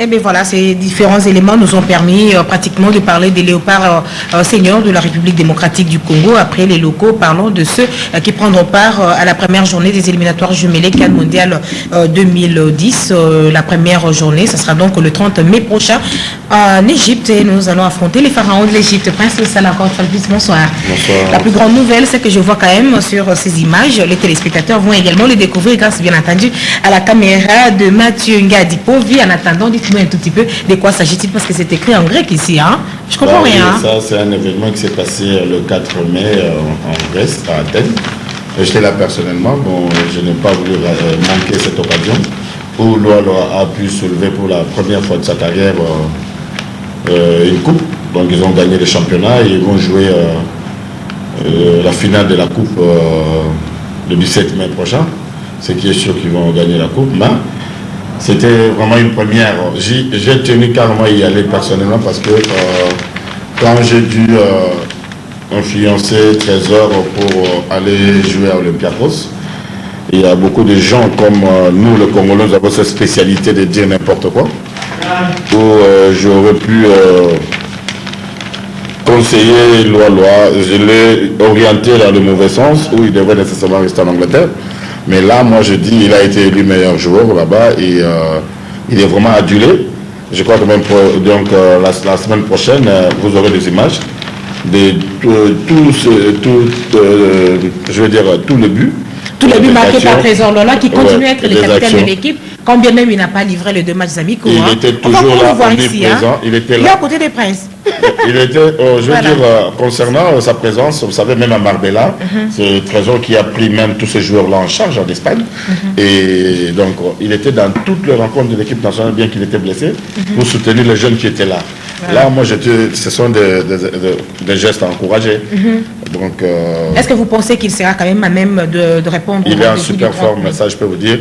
Eh bien voilà, ces différents éléments nous ont permis pratiquement de parler des léopards seniors de la République démocratique du Congo. Après les locaux, parlons de ceux qui prendront part à la première journée des éliminatoires jumelés CAN mondial 2010. La première journée, ce sera donc le 30 mai prochain en Égypte et nous allons affronter les pharaons de l'Égypte. Prince Salah, encore une fois, bonsoir. Bonsoir. La plus grande nouvelle, c'est que je vois quand même sur ces images, les téléspectateurs vont également les découvrir grâce bien entendu à la caméra de Mathieu Ngadipovi. En attendant, dites-moi un tout petit peu de quoi s'agit-il parce que c'est écrit en grec ici. Hein? Je comprends rien. Oui, ça, c'est un événement qui s'est passé le 4 mai en Grèce, à Athènes. J'étais là personnellement. Bon, je n'ai pas voulu manquer cette occasion où Loa a pu soulever pour la première fois de sa carrière une coupe. Donc ils ont gagné le championnat et ils vont jouer la finale de la coupe le 17 mai prochain. Ce qui est sûr qu'ils vont gagner la coupe. Mais c'était vraiment une première. J'ai tenu carrément à y aller personnellement parce que quand j'ai dû influencer Trésor pour aller jouer à Olympiakos, il y a beaucoup de gens comme nous, le Congolais, nous avons cette spécialité de dire n'importe quoi. Où j'aurais pu conseiller Loa, je l'ai orienté dans le mauvais sens, où il devrait nécessairement rester en Angleterre. Mais là, moi, je dis, il a été élu meilleur joueur là-bas et il est vraiment adulé. Je crois que même la semaine prochaine, vous aurez des images de tous les buts. Tous les buts marqués par Trésor Lola, qui continue à être le capitaine de l'équipe, quand bien même il n'a pas livré les 2 matchs amicaux. Il était toujours là, omniprésent. Il était là. Il est à côté des princes. Il était, je veux dire, concernant sa présence, vous savez, même à Marbella, c'est Trésor qui a pris même tous ces joueurs-là en charge en Espagne. Et donc, il était dans toutes les rencontres de l'équipe nationale, bien qu'il était blessé, pour soutenir les jeunes qui étaient là. Voilà. Là, moi, ce sont des gestes à encourager. Donc, est-ce que vous pensez qu'il sera quand même à même de répondre? Il est en super forme, ça je peux vous dire.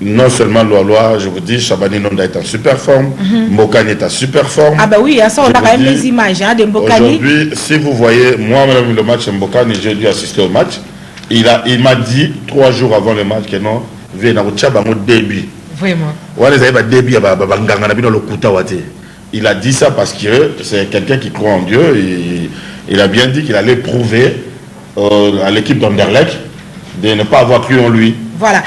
Non seulement Loa, je vous dis, Chabani Nonda est en super forme, Mbokani est en super forme. Ah bah oui, ça on a quand même les images de Mbokani. Aujourd'hui, si vous voyez, moi-même le match Mbokani, j'ai dû assister au match. Il m'a dit 3 jours avant le match que non, début. Vraiment. Il a dit ça parce que c'est quelqu'un qui croit en Dieu. Et il a bien dit qu'il allait prouver à l'équipe d'Anderlecht de ne pas avoir cru en lui. Voilà.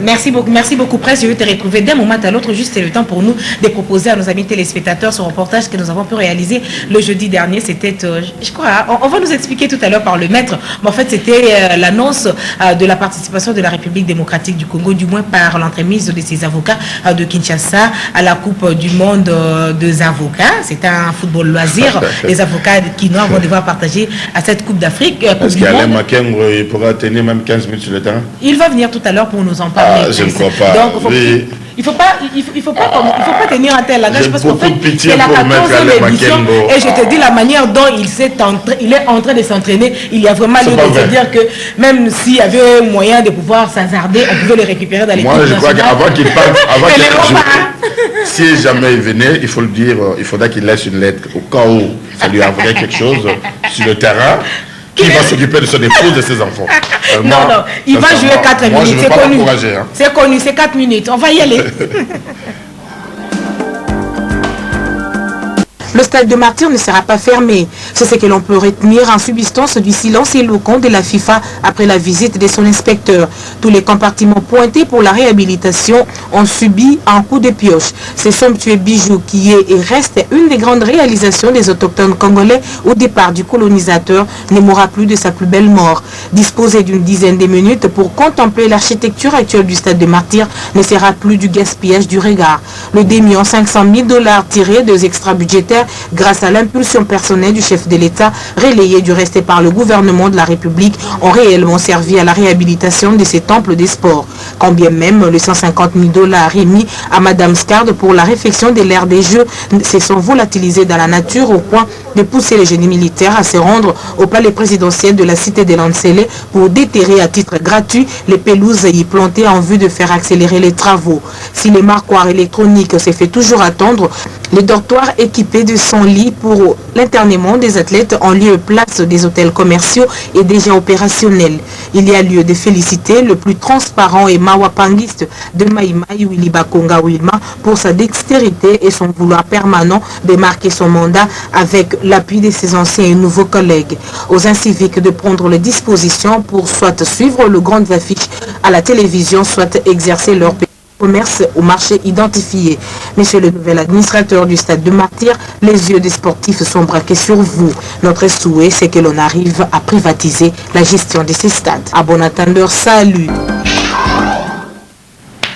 Merci beaucoup, Presse. Je vais te retrouver d'un moment à l'autre. Juste le temps pour nous de proposer à nos amis téléspectateurs ce reportage que nous avons pu réaliser le jeudi dernier. C'était, je crois, on va nous expliquer tout à l'heure par le maître, mais en fait, c'était l'annonce de la participation de la République démocratique du Congo, du moins par l'entremise de ses avocats de Kinshasa à la Coupe du monde des avocats. C'est un football loisir. Les avocats quinois vont devoir partager à cette Coupe d'Afrique. Est-ce qu'Alain Makengre pourra tenir même 15 minutes sur le terrain? Il va venir tout à l'heure pour nous en parler. Je ne crois pas. Donc, il faut pas tenir un tel langage parce qu'en fait, c'est la 14e édition et je te dis la manière dont il est en train de s'entraîner, il y a vraiment lieu de se dire que même s'il y avait moyen de pouvoir s'hasarder, on pouvait le récupérer dans les Moi, je crois qu'avant qu'il parte, si jamais il venait, il faut le dire, il faudrait qu'il laisse une lettre au cas où ça lui arriverait quelque chose sur le terrain. Qui va s'occuper de son épouse et de ses enfants? Non, il va jouer 4 minutes, c'est connu. Hein. C'est connu, c'est 4 minutes. On va y aller. Le stade de Martyrs ne sera pas fermé. C'est ce que l'on peut retenir en substance du silence éloquent de la FIFA après la visite de son inspecteur. Tous les compartiments pointés pour la réhabilitation ont subi un coup de pioche. Ce somptueux bijou qui est et reste une des grandes réalisations des autochtones congolais au départ du colonisateur ne mourra plus de sa plus belle mort. Disposer d'une dizaine de minutes pour contempler l'architecture actuelle du stade de Martyrs ne sera plus du gaspillage du regard. Le 2,5 millions tiré des extra-budgétaires grâce à l'impulsion personnelle du chef de l'État, relayé du reste par le gouvernement de la République, ont réellement servi à la réhabilitation de ces temples des sports. Quand bien même les 150 000 $ remis à Madame Scard pour la réfection de l'aire des Jeux se sont volatilisés dans la nature au point de pousser les génies militaires à se rendre au palais présidentiel de la cité de Lansele pour déterrer à titre gratuit les pelouses y plantées en vue de faire accélérer les travaux. Si les marquoirs électroniques se fait toujours attendre, les dortoirs équipés de 200 lits pour l'internement des athlètes en lieu et place des hôtels commerciaux est déjà opérationnel. Il y a lieu de féliciter le plus transparent et mawapangiste de Maïmaï, Willy Bakonga Wilma, pour sa dextérité et son vouloir permanent de marquer son mandat avec l'appui de ses anciens et nouveaux collègues. Aux inciviques de prendre les dispositions pour soit suivre les grandes affiches à la télévision, soit exercer leur commerce au marché identifié. Monsieur le nouvel administrateur du stade de Martyrs, les yeux des sportifs sont braqués sur vous. Notre souhait, c'est que l'on arrive à privatiser la gestion de ces stades. À bon entendeur, salut.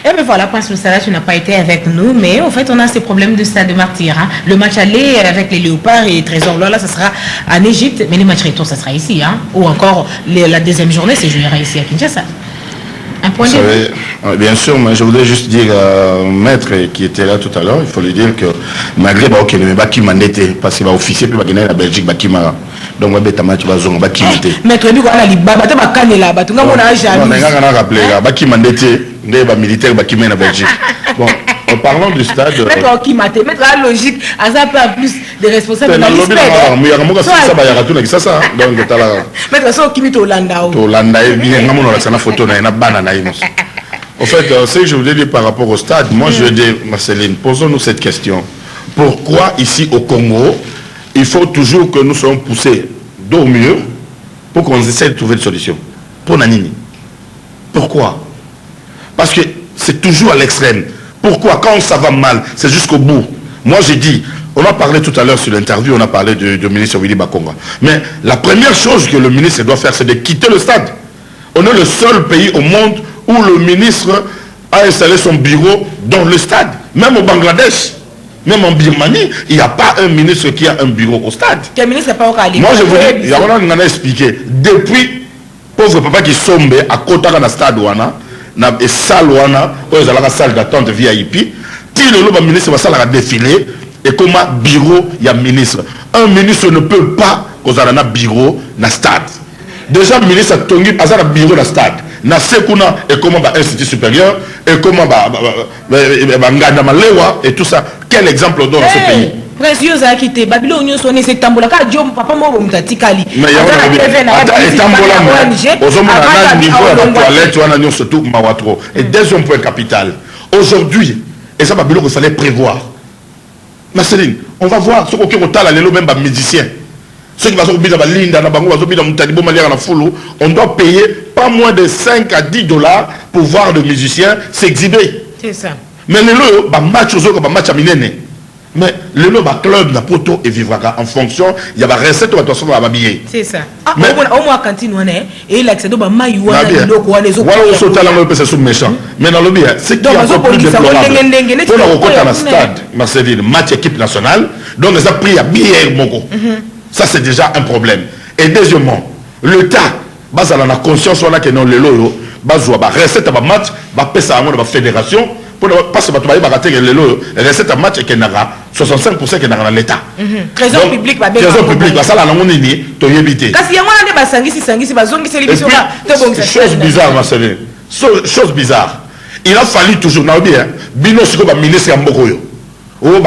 Et bien voilà, Prince Lusala, tu n'as pas été avec nous, mais en fait, on a ces problèmes de stade de Martyrs. Hein. Le match aller avec les Léopards et Trésor là, ça sera en Égypte, mais les matchs retour, ça sera ici. Hein. Ou encore, la deuxième journée, c'est jouera ici à Kinshasa. Un point de vue. Bien sûr, mais je voudrais juste dire maître qui était là tout à l'heure, il faut lui dire que malgré que le Baki mandaté, parce qu'il va officier, puis il va la Belgique, Baki ma. Donc, on va match, Baki mandaté. Maître, il va aller là, Baki non, on a rappelé, Baki mandaté, il va militaire, Baki la Belgique. Bon, en parlant du stade. Maître, qui m'a maître, la logique, à ça peu plus de responsabilité. Mais il y a un moment ça, il y a tout ça, ça. Donc, tu as la. Maître, ça, qui met au Landa. Au Landa, bien, on a une photo, il y a une banane. En fait, ce que je voulais dire par rapport au stade, moi je veux dire, Marceline, posons-nous cette question. Pourquoi ici au Congo, il faut toujours que nous soyons poussés d'au mieux pour qu'on essaie de trouver une solution? Pour Nanini. Pourquoi? Parce que c'est toujours à l'extrême. Pourquoi? Quand ça va mal, c'est jusqu'au bout. Moi j'ai dit, on a parlé tout à l'heure sur l'interview, on a parlé du ministre Willy Bakonga. Mais la première chose que le ministre doit faire, c'est de quitter le stade. On est le seul pays au monde où le ministre a installé son bureau dans le stade. Même au Bangladesh, même en Birmanie, il n'y a pas un ministre qui a un bureau au stade. Quel ministre n'est pas au Cali? Moi je vous dis, il y a expliqué. Depuis, pauvre papa qui sombe à côté de la stade, et salle, la salle d'attente VIP, si le ministre va défiler, et comme bureau, il y a ministre. Un ministre ne peut pas causer un bureau dans le stade. Déjà, le ministre a tongi un bureau dans le stade. Na sekuna et comment institut supérieur et comment et tout ça. Quel exemple on donne à ce pays? Précieux a quitté Babylone, sonné c'est tambola ka jom papa mo mutatikali. Mais il y a un niveau de toilette ou un surtout mawatro. Et deuxième point capital. Aujourd'hui, et ça Babylone il fallait prévoir. Marceline, on va voir ce qu'on a les même musiciens. Ceux qui vont on doit payer pas moins de 5 à 10 dollars pour voir le musicien s'exhiber. C'est ça. Mais le match match à minene. Mais le club n'a pas et vivra en fonction, il y a des recettes ou attention à billet. C'est ça. Mais au moins cantine on est et il accède au maïwa les autres. Voilà, on saute à la c'est sous méchant. Mais dans le bien, c'est qui est encore plus déplorable. Pour la rencontre dans le stade, Marceline, match équipe nationale, donc ils ont pris à billet Mongo. Ça, c'est déjà un problème. Et deuxièmement, l'État, base à la conscience, on a que non, le loyo, base à la recette à match, va passer à la fédération, parce que tu vas rater le loyo, recette à match et qu'il y a 65% qui est dans l'État. Trésor public, trésor public, ça, là, on est tu as évité. Parce qu'il y a un sangisi, chose bizarre, Marceline. Chose bizarre. Il a fallu toujours, Bino Siko, ministre Ambokoyo. Il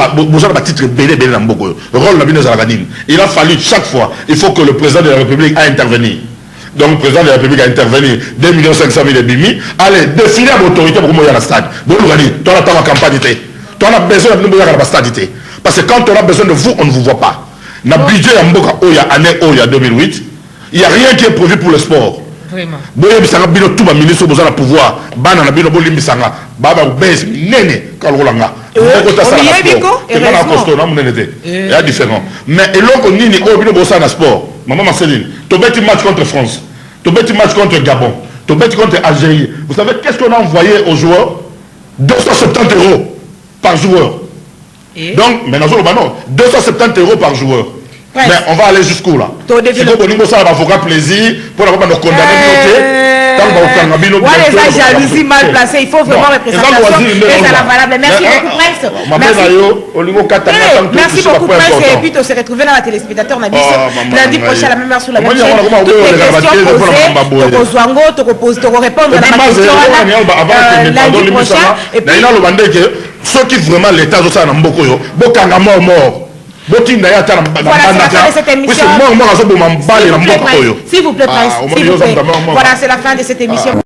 a fallu chaque fois, il faut que le président de la République a intervenu. Donc le président de la République a intervenu, 2 500 000 et bimi. Allez, définir l'autorité pour moi à la stade. Bon, tu as la campagne, tu as besoin de nous à la stade. Parce que quand on a besoin de vous, on ne vous voit pas. Dans le budget il y a année 2008, il n'y a rien qui est prévu pour le sport. Vraiment. Tout le ministre a pouvoir. Il y a différent. Mais et l'autre nini au sport. Maman Marceline, tu bêtis match contre France, tu bêtis match contre Gabon, tu bêtis contre Algérie. Vous savez qu'est-ce qu'on a envoyé aux joueurs? 270 € par joueur. Donc, maintenant, 270 € par joueur. Mais on va aller jusqu'où là? Il faut qu'on ait un avocat plaisir pour avoir nos condamnés. Les jalousies mal placées, il faut vraiment représentation. Et ça la valable. Merci beaucoup, Prince. Merci beaucoup, Prince. Et puis, on s'est retrouvé dans la téléspectateur. On a dit lundi prochain à la même heure sur la même chaîne. Toutes les questions posées, tu répondre à la question lundi prochain. Et puis, ceux qui vraiment l'État, mort. Voilà, c'est la fin de cette émission. S'il vous plaît, Prince. Voilà, c'est la fin de cette émission.